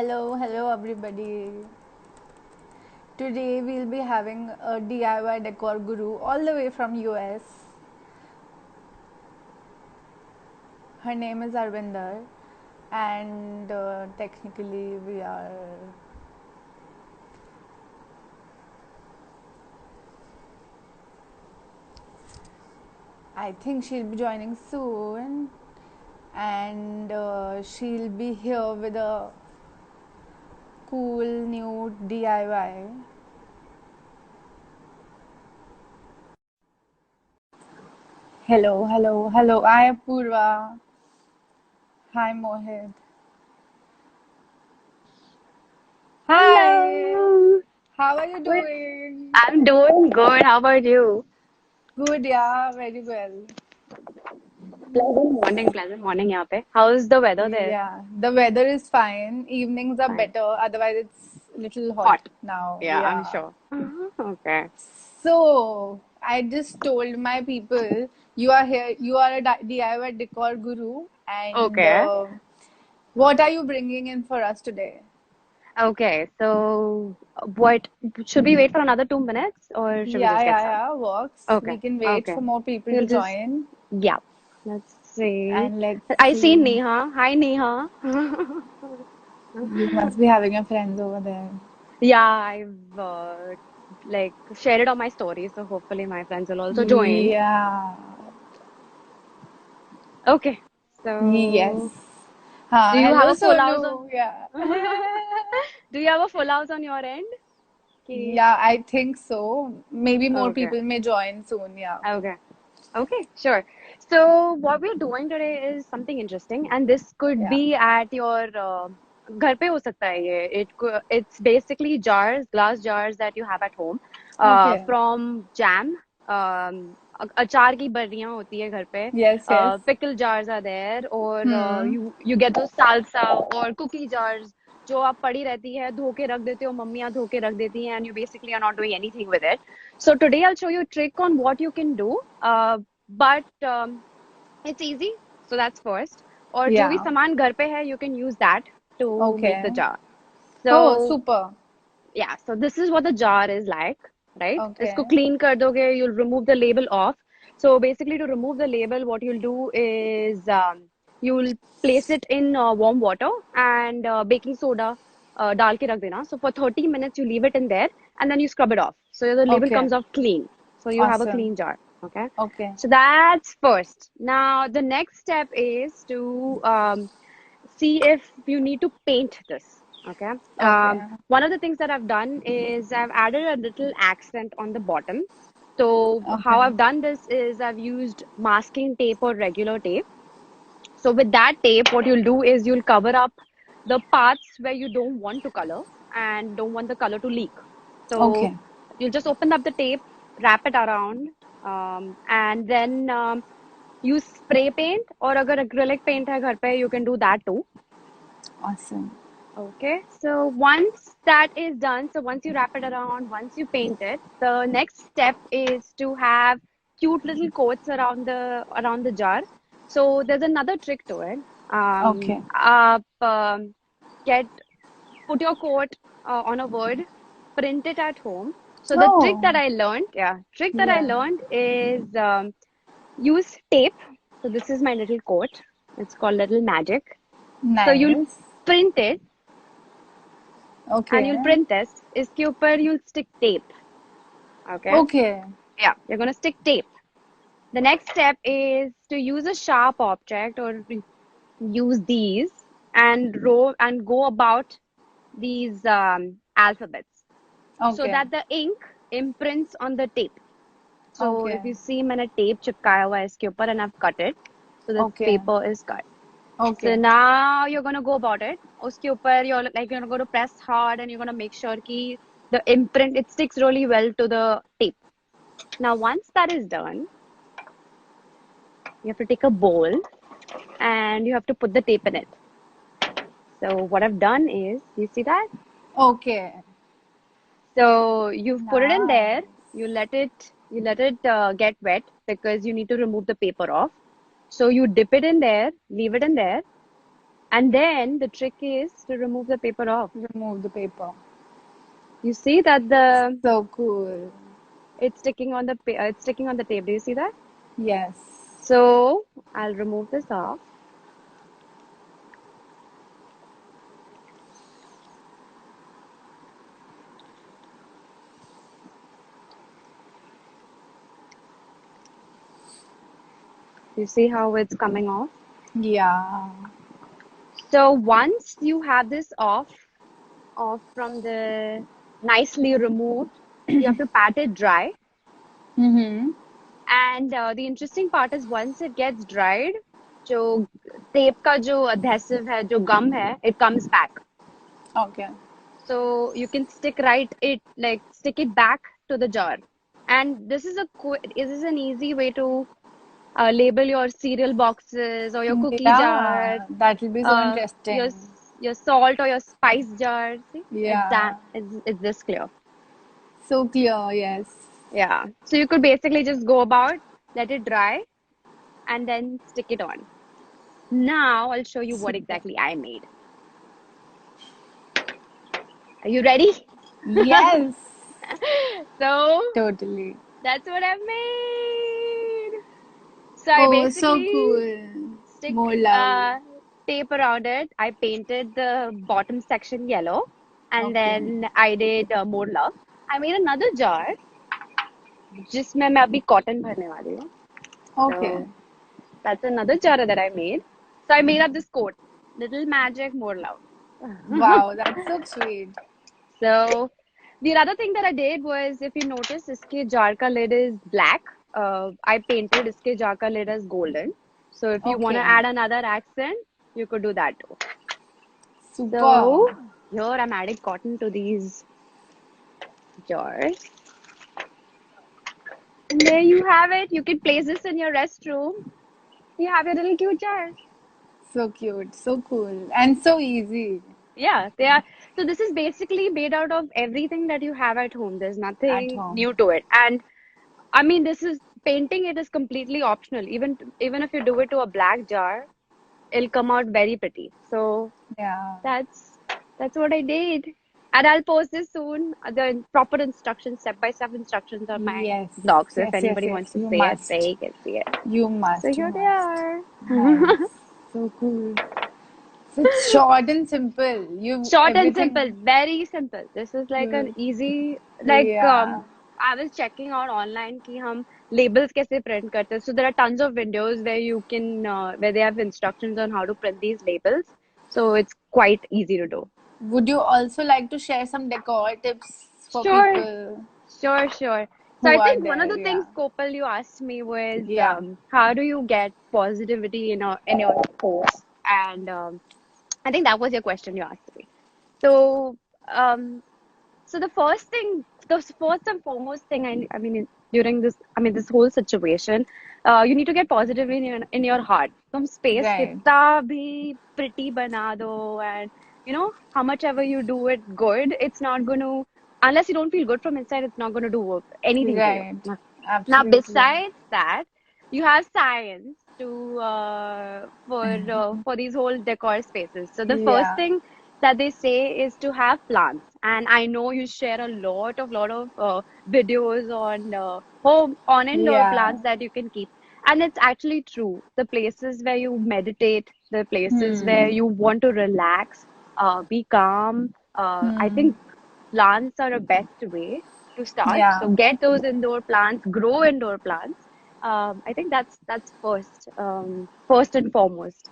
Hello everybody. Today we'll be having a DIY decor guru all the way from US. Her name is Arvinder, and technically we are. I think she'll be joining soon, and she'll be here with a cool new DIY. Hello. I am Purva. Hi Mohit. Hi. Hello. How are you Well, doing? I'm doing good. How about you? Good, yeah, very well. Pleasant morning यहाँ पे. How's the weather there? Yeah, the weather is fine. Evenings are Fine. better. Otherwise, it's little hot Hot. now. Yeah, I'm Yeah. sure. Okay. So, I just told my people you are here, you are a DIY decor guru, and Okay. what are you bringing in for us today? Okay. So, what should we wait for another 2 minutes or should we Yeah, just get yeah, started? yeah, works. Okay. We can wait Okay. for more people to We'll just, join, yeah. Let's see. and let's I see see. Neha. Hi, Neha. You must be having your friends over there. Yeah, I've like shared it on my story, so hopefully my friends will also join. Yeah. Okay, Yes. so do you have Hello a full house on? Sonu. Yeah. Do you have a full house on your end? Ki- Yeah, I think so. Maybe more Okay, people may join soon. Yeah. okay, okay, sure. So what we're doing today is something interesting, and this could Yeah. be at your घर पे हो सकता है ये. It's basically jars, glass jars that you have at home, Okay. from jam. अचार की बर्नियां होती है घर पे. Yes, yes. Pickle jars are there, और Hmm. you get those salsa और cookie jars जो आप पड़ी रहती है, धो के रख देते हो, मम्मियाँ धो के रख देती हैं, and you basically are not doing anything with it. So today I'll show you a trick on what you can do, but it's easy. So that's first. और जो भी Yeah. सामान घर पे है, you can use that to make Okay. the jar. Oh, So super. yeah, so this is what the jar is like, right? इसको Okay. clean कर दोगे, you'll remove the label off. So basically, to remove the label, what you'll do is you'll place it in warm water and baking soda डाल के रख देना. So for 30 minutes, you leave it in there and then you scrub it off. So the label Okay. comes off clean. So you have a Awesome. clean jar. Okay. Okay. So that's first. Now the next step is to see if you need to paint this. Okay. Okay. One of the things that I've done is I've added a little accent on the bottom. So how Okay. I've done this is I've used masking tape or regular tape. So with that tape, what you'll do is you'll cover up the parts where you don't want to color and don't want the color to leak. So Okay. you'll just open up the tape, wrap it around, and then use spray paint, or अगर acrylic paint है घर पे, you can do that too. Awesome. Okay, so once that is done, so once you wrap it around, once you paint it, the next step is to have cute little coats around the jar. So there's another trick to it. Okay. Get put your coat on a word, print it at home. So the trick Oh, that I learned, yeah, trick that I yeah. learned is use tape. So this is my little coat. It's called Little Magic. So you'll Nice. print it and you'll Okay. print this. इसके ऊपर you'll stick tape. Okay? Okay. Yeah, you're gonna stick tape. The next step is to use a sharp object or use these and row and go about these alphabets so Okay. that the ink imprints on the tape. So Okay. if you see मैंने tape चिपकाया हुआ है इसके ऊपर and I've cut it, so the Okay. paper is cut. So Okay. now you're gonna go about it. उसके ऊपर you're gonna press hard and you're gonna make sure कि the imprint it sticks really well to the tape. Now once that is done, you have to take a bowl and you have to put the tape in it. So what I've done is, you see that? Okay. So you've put it in Nice. there. You let it get wet because you need to remove the paper off. So you dip it in there, leave it in there, And then the trick is to remove the paper off. Remove the paper. You see that the So cool. it's sticking on the it's sticking on the tape. Do you see that? Yes. So I'll remove this off. You see how it's coming off? Yeah. So once you have this off from the nicely removed, you have to pat it dry. Mm-hmm. And the interesting part is once it gets dried, जो tape का जो adhesive है, जो gum है, it comes back. Okay. So you can stick it back to the jar. And this is an easy way to label your cereal boxes or your cookie jar, Yeah, that will be so uh, interesting. your salt or your spice jar. See, Yeah. it's this clear. So clear, yes. Yeah. So you could basically just go about, let it dry, and then stick it on. Now I'll show you what Super. exactly I made. Are you ready? Yes, So totally. that's what I've made. So I Oh, so basically cool. stick More love. tape around it. I painted the bottom section yellow, and Okay. then I did more love. I made another jar जिसमें मैं अभी cotton भरने वाली हूँ. Okay. So that's another jar that I made. So I made up this quote: "Little magic, more love." Wow, that's so sweet. So the other thing that I did was, if you notice, इसके jar का lid is black. I painted इसके jar का lid as golden. So if you want to Okay. add another accent, you could do that too. Super. So here I'm adding cotton to these jars. And there you have it. You can place this in your restroom. You have your little cute jars. So cute. So cool. And so easy Yeah, they are. So this is basically made out of everything that you have at home. There's at nothing home. new to it. And I mean, this is painting it is completely optional. Even if you do it to a black jar, it'll come out very pretty. So Yeah. that's that's what I did. And I'll post this soon. The proper instructions, step-by-step instructions on my Yes. blog. So if Yes, yes, anybody yes. wants to You see it, must. they can see it. You So must. You here they must. are. Nice. So cool. So it's short and simple. You Short and simple, everything. very simple. This is like an You, easy, yeah. I was checking out online कि हम labels कैसे print करते हैं. So there are tons of videos where you can where they have instructions on how to print these labels. So it's quite easy to do. Would you also like to share some decor tips for Sure, people sure. So who I are think one of there? the things, Yeah. Kopal, you asked me was Yeah. how do you get positivity in your posts? And I think that was your question you asked me. So um, So the first and foremost thing, I mean, during this whole situation, you need to get positive in your heart. तुम space Right. कितना भी pretty बना दो, and how much ever you do it good, it's not going to, unless you don't feel good from inside, it's not going to do anything for you. Right. Now, Absolutely. besides that, you have science to for these whole decor spaces. So the first Yeah. thing that they say is to have plants. And I know you share a lot of videos on home on indoor Yeah. plants that you can keep. And it's actually true. The places where you meditate, the places where Hmm. you want to relax, be calm. I Hmm. think plants are a best way to start. So Yeah. get those indoor plants, grow indoor plants. I think that's first and foremost.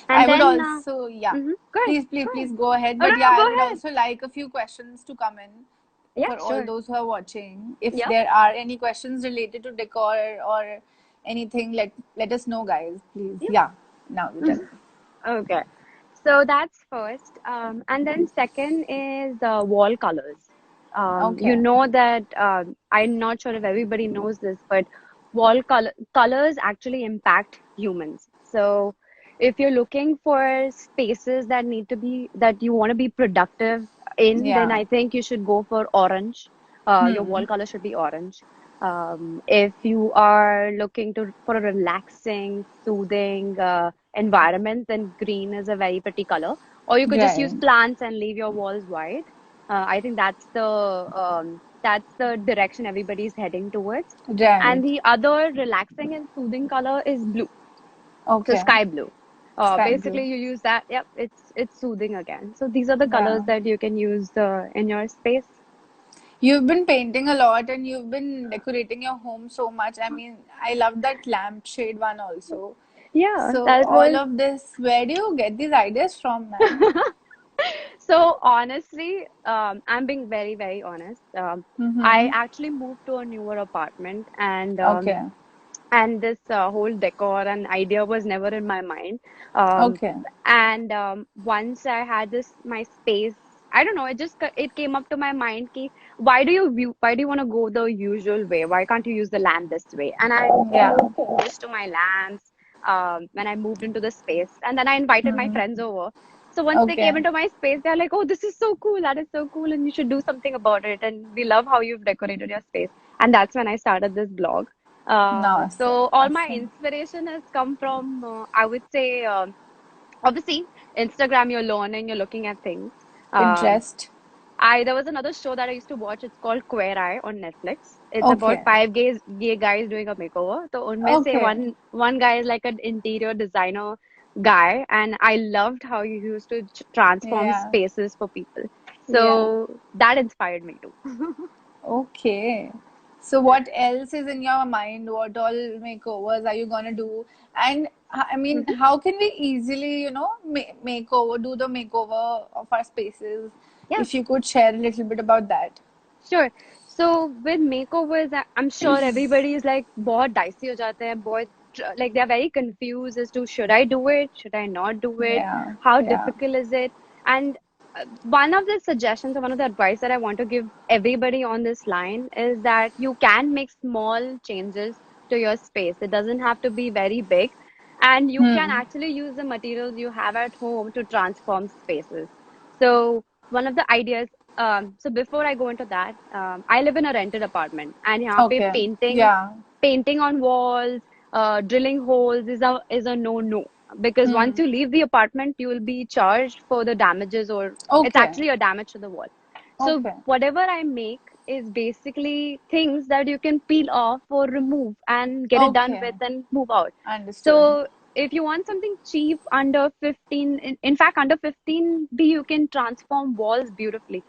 I And would then, also, yeah. go ahead, Please, please, go ahead. please go ahead. Oh no, But yeah, no, I go would ahead. also like a few questions to come in Yeah, for all sure. those who are watching. If Yeah, there are any questions related to decor or anything, let us know, guys. Please. yeah. Yeah. Now you tell me. Okay. So that's first. And then second is wall colors. You Okay. know that I'm not sure if everybody knows this, but colors actually impact humans. So if you're looking for spaces that you want to be productive in, then Yeah. I think you should go for orange. Your Hmm. wall color should be orange. If you are looking for a relaxing, soothing environment, then green is a very pretty color. Or you could just use Right. plants and leave your walls white. I think that's the direction everybody's heading towards. Right. And the other relaxing and soothing color is blue. So Okay. sky blue. Sky blue. Basically you use that. Yep, it's soothing again. So these are the colors Yeah. that you can use in your space. You've been painting a lot and you've been decorating your home so much. I mean, I love that lampshade one also. Yeah, So, that all was. of this, where do you get these ideas from, man? So honestly, I'm being very, very honest. I Mm-hmm. actually moved to a newer apartment, Okay. and this whole decor and idea was never in my mind. Um, Okay. and once I had this my space, I don't know, it came up to my mind ki, why do you want to go the usual way? Why can't you use the lamp this way? And I Yeah. made changes to my lamps when I moved into the space, and then I invited my Hmm. friends over. So once they Okay. came into my space, they're like, "Oh, this is so cool! That is so cool, and you should do something about it." And we love how you've decorated your space. And that's when I started this blog. Awesome. So all my Awesome. inspiration has come from, I would say, obviously, Instagram, you're learning, you're looking at things. Um, Pinterest. there was another show that I used to watch. It's called Queer Eye on Netflix. It's about Okay. five gay guys doing a makeover. So unme se Okay. one guy is like an interior designer guy, and I loved how you used to transform Yeah. spaces for people. Yeah. So that inspired me too. Okay. So what else is in your mind? What all makeovers are you gonna do? And I mean, Mhm. how can we easily, do the makeover of our spaces? Yeah. If you could share a little bit about that. Sure. So with makeovers, I'm sure everybody is like बहुत dicey हो जाते हैं, बहुत like they're very confused as to should I do it, should I not do it, Yeah. how Yeah. difficult is it? And one of the suggestions or one of the advice that I want to give everybody on this line is that you can make small changes to your space. It doesn't have to be very big, and you can Hmm. actually use the materials you have at home to transform spaces. So one of the ideas so before I go into that, I live in a rented apartment, and यहाँ पे Okay. Yeah. painting on walls, drilling holes is a no-no, because once Hmm. you leave the apartment, you will be charged for the damages, or it's Okay. actually a damage to the wall. So Okay. whatever I make is basically things that you can peel off or remove and get it done Okay. with and move out. Understood. So if you want something cheap under 15, in fact, under 15 B, you can transform walls beautifully.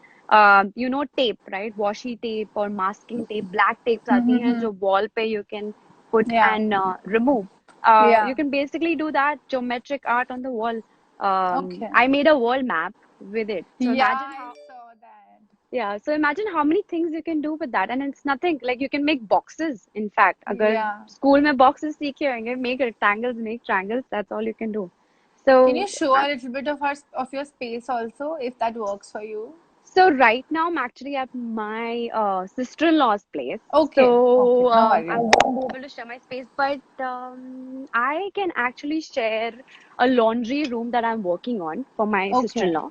Tape, right? Washi tape or masking tape, black tapes आती हैं Mm-hmm. जो wall पे you can put Yeah. and remove. Yeah. You can basically do that geometric art on the wall. Okay. I made a wall map with it. So Yeah, imagine I how saw that. yeah, so imagine how many things you can do with that, and it's nothing like you can make boxes. In fact, अगर Yeah. school में boxes सीखे होंगे, make rectangles, make triangles. That's all you can do. Can you So, show a little bit of your space also, if that works for you? so right now I'm actually at my sister-in-law's place. Okay. Okay. So No I worries. won't be able to share my space, but I can actually share a laundry room that I'm working on for my Okay. sister-in-law.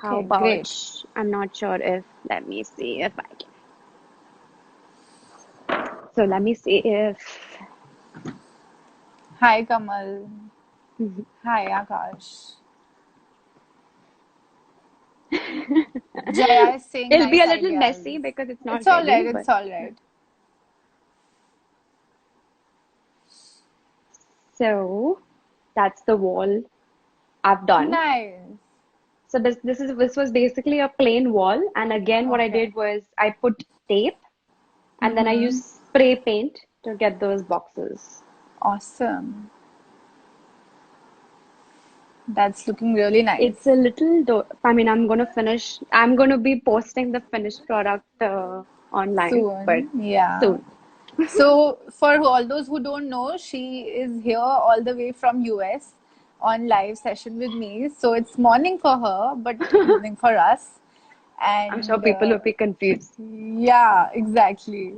How Okay. about, Great. I'm not sure if, let me see if I can. So let me see if Hi, Kamal. Hi, Akash. Jaya is saying it'll be nice a little ideas. messy because it's It's not all ready, right. but It's all right. so that's the wall I've done. Nice. So this was basically a plain wall, and again what I Okay. did was I put tape and then I Mm-hmm. used spray paint to get those boxes. Awesome. That's looking really It's nice. a little do I mean I'm gonna be posting the finished product online, but Soon. Yeah. soon. So, for all those who don't know, she is here all the way from US on live session with me. So, it's morning for her, but evening for us. I'm sure And people will be confused. yeah, exactly.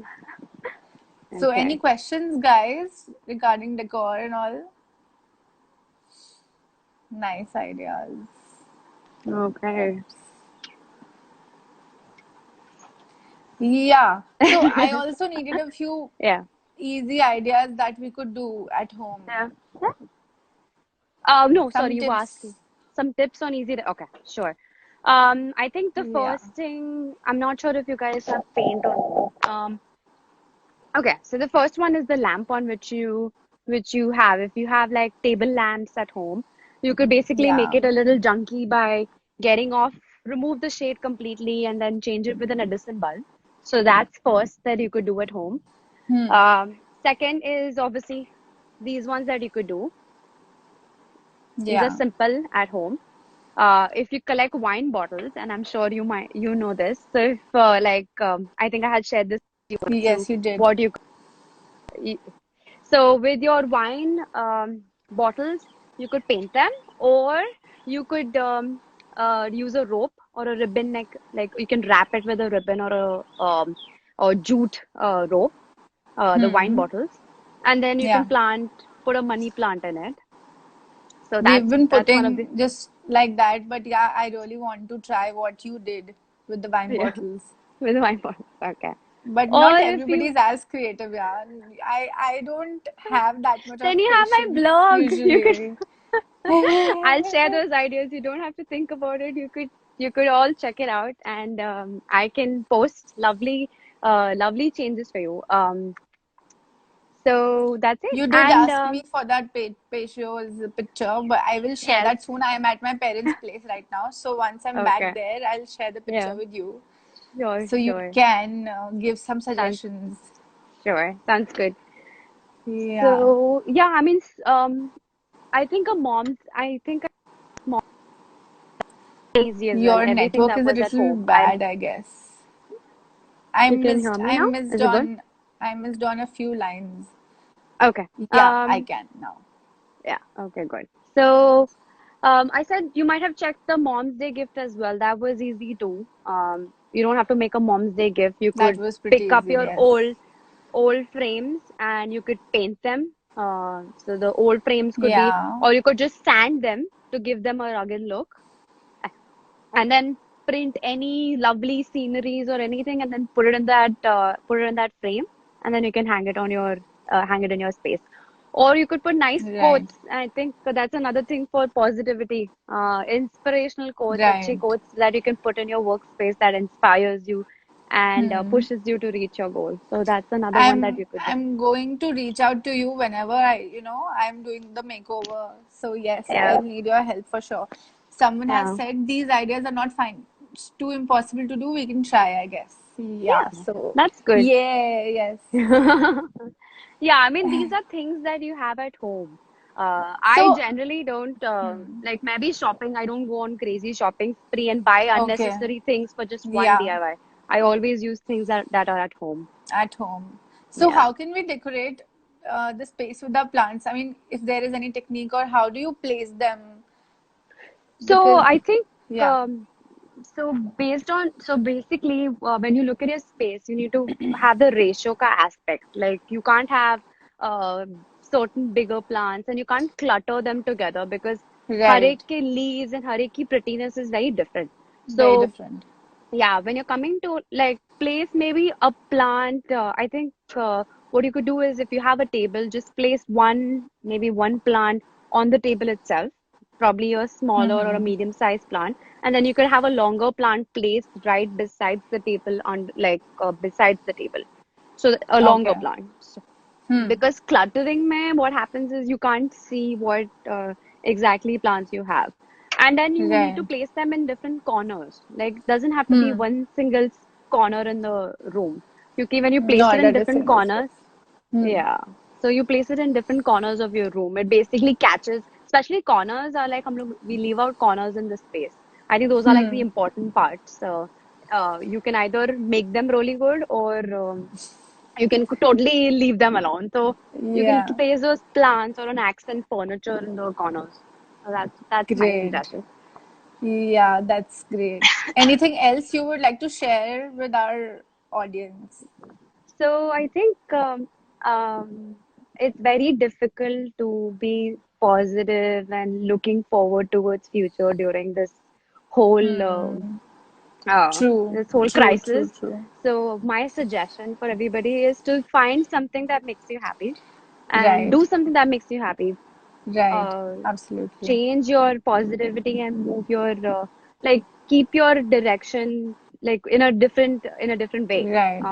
So, any Okay. questions, guys, regarding decor and all? Nice ideas. Okay. Yeah. So, I also needed a few Yeah. easy ideas that we could do at home. Yeah. No, Some sorry, you were asking tips. some tips on easy. Okay, sure. I think the Yeah. first thing, I'm not sure if you guys have paint on. Okay, so the first one is the lamp on which you have. If you have like table lamps at home, you could basically make Yeah. it a little junky by getting off, remove the shade completely, and then change it with an Edison bulb. So that's first that you could do at home. Second is obviously these ones that you could do. These are Yeah. simple at home. If you collect wine bottles, and I'm sure you know this. So if I think I had shared this with you Yes, you did. what you so with your wine bottles, you could paint them, or you could use a rope or a ribbon neck, like you can wrap it with a ribbon or jute rope, the wine bottles, and then you can Yeah. put a money plant in it. So We've been that's one of the putting just like that, but yeah, I really want to try what you did with the wine yeah bottles. with wine bottles. Okay. But Or not if everybody you is as creative, yeah. I don't have that much then of you have my patience blog. You could usually. I'll share those ideas. You don't have to think about it. You could all check it out, and I can post lovely changes for you. So that's it. You did And ask me for that Peixo's picture, but I will share yes, that soon. I am at my parents' place right now, so once I'm back okay, there, I'll share the picture yeah, with you, sure, so you sure. can give some Sounds suggestions. sure. Sounds good. Yeah, So yeah, I mean, I think a mom lazy as well. your Everything network that is a was at little home. I bad, I guess. You can hear me I now? missed Is it good? on, I missed on a few lines. Okay. Yeah, I can now. Yeah. Okay, good. So, I said you might have checked the Mom's Day gift as well. That was easy too. You don't have to make a Mom's Day gift. You That could was pretty pick up easy, your yes. old frames and you could paint them. So the old frames could be, Yeah. or you could just sand them to give them a rugged look, and then print any lovely sceneries or anything, and then put it in that frame, and then you can hang it in your space. Or you could put nice Right. quotes. I think that's another thing for positivity. Inspirational quotes, अच्छे Right. quotes that you can put in your workspace that inspires you and Hmm. pushes you to reach your goal. So that's another one that you could do. I'm going to reach out to you whenever I'm doing the makeover. So yes, Yeah, I'll need your help for sure. Someone has yeah, said these ideas are not fine. It's too impossible to do. We can try, I guess. Yeah, yeah. so That's good. yeah, yes. Yeah, I mean, these are things that you have at home. I So generally don't like maybe shopping. I don't go on crazy shopping spree and buy okay. unnecessary things for just one Yeah, DIY. I always use things that are at home. at home. So Yeah. how can we decorate the space with the plants? I mean, if there is any technique or how do you place them? So Because I think yeah. um, so basically when you look at your space, you need to have the ratio ka aspect. Like you can't have uh, certain bigger plants and you can't clutter them together because har Right. ek ke leaves and har ek ki prettiness is very different. Very So different. yeah, when you're coming to like place maybe a plant, I think what you could do is if you have a table, just place maybe one plant on the table itself, probably a smaller or a medium-sized plant, and then you could have a longer plant placed right besides the table on besides the table. So a longer Okay. plant. Because cluttering mein, what happens is you can't see what exactly plants you have. And then you need to Right. place them in different corners. Like doesn't have to be one single corner in the room. Because when you place it Not in at a different single space. corners, yeah. So you place it in different corners of your room. It basically catches, especially corners are like we leave out corners in the space. I think those are like the important parts. You can either make them really good or you can totally leave them alone. So you can Yeah. place those plants or an accent furniture in the corners. So that's my Great. suggestion. Yeah, that's great. Anything else you would like to share with our audience? So I think it's very difficult to be positive and looking forward towards future during True. this whole True, true, crisis. true. So my suggestion for everybody is to find something that makes you happy and Right. do something that makes you happy. Right. uh, Absolutely. change your positivity and move your like keep your direction like in a different way. Right.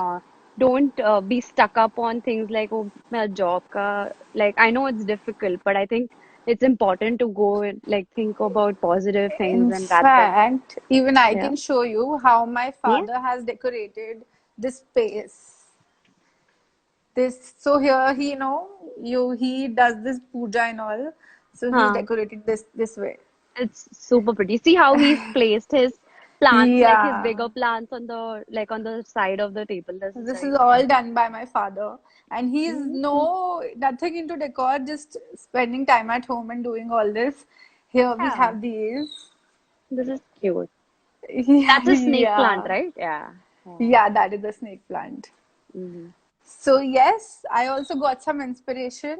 Don't be stuck up on things like oh my job ka like I know it's difficult, but I think it's important to go and like think about positive things In and rather than fact, even I yeah can show you how my yeah father has decorated this space. This so here he he does this puja and all. So he's huh. decorated this way. It's super pretty. See how he's placed his plants, like his Yeah. bigger plants on the like on the side of the table. This is This very is nice. all done by my father. And he's Mhm. nothing into decor, just spending time at home and doing all this. Here we Yeah, have these. this is cute. Yeah, That's a snake plant, yeah. right? Yeah. Yeah. Yeah, that is a snake plant. Hmm. So, yes, I also got some inspiration.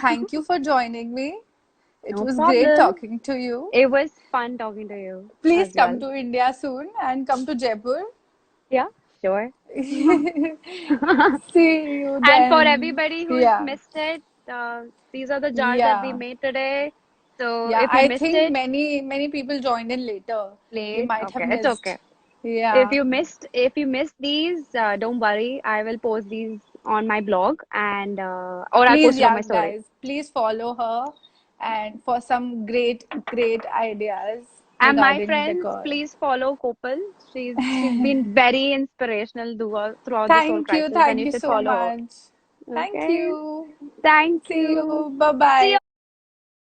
Thank you for joining me. It No was great problem. talking to you. It was fun talking to you Please as come well. to India soon and come to Jaipur. Yeah, sure. See you And for then. everybody who's Yeah, missed it, these are the jars that we yeah, made today. So yeah. if you I missed think it many people joined in later. They late, might have okay, it's okay. missed. Yeah. If you missed these, don't worry. I will post these on my blog and or I'll Please, post it on my yeah, story. guys, please follow her and for some great ideas And my regarding friends, decor. please follow Kopal. She's been very inspirational throughout this whole crisis, and Thank you you should so follow much. her. Thank Okay. you. Thank See you. you. Bye See bye. you.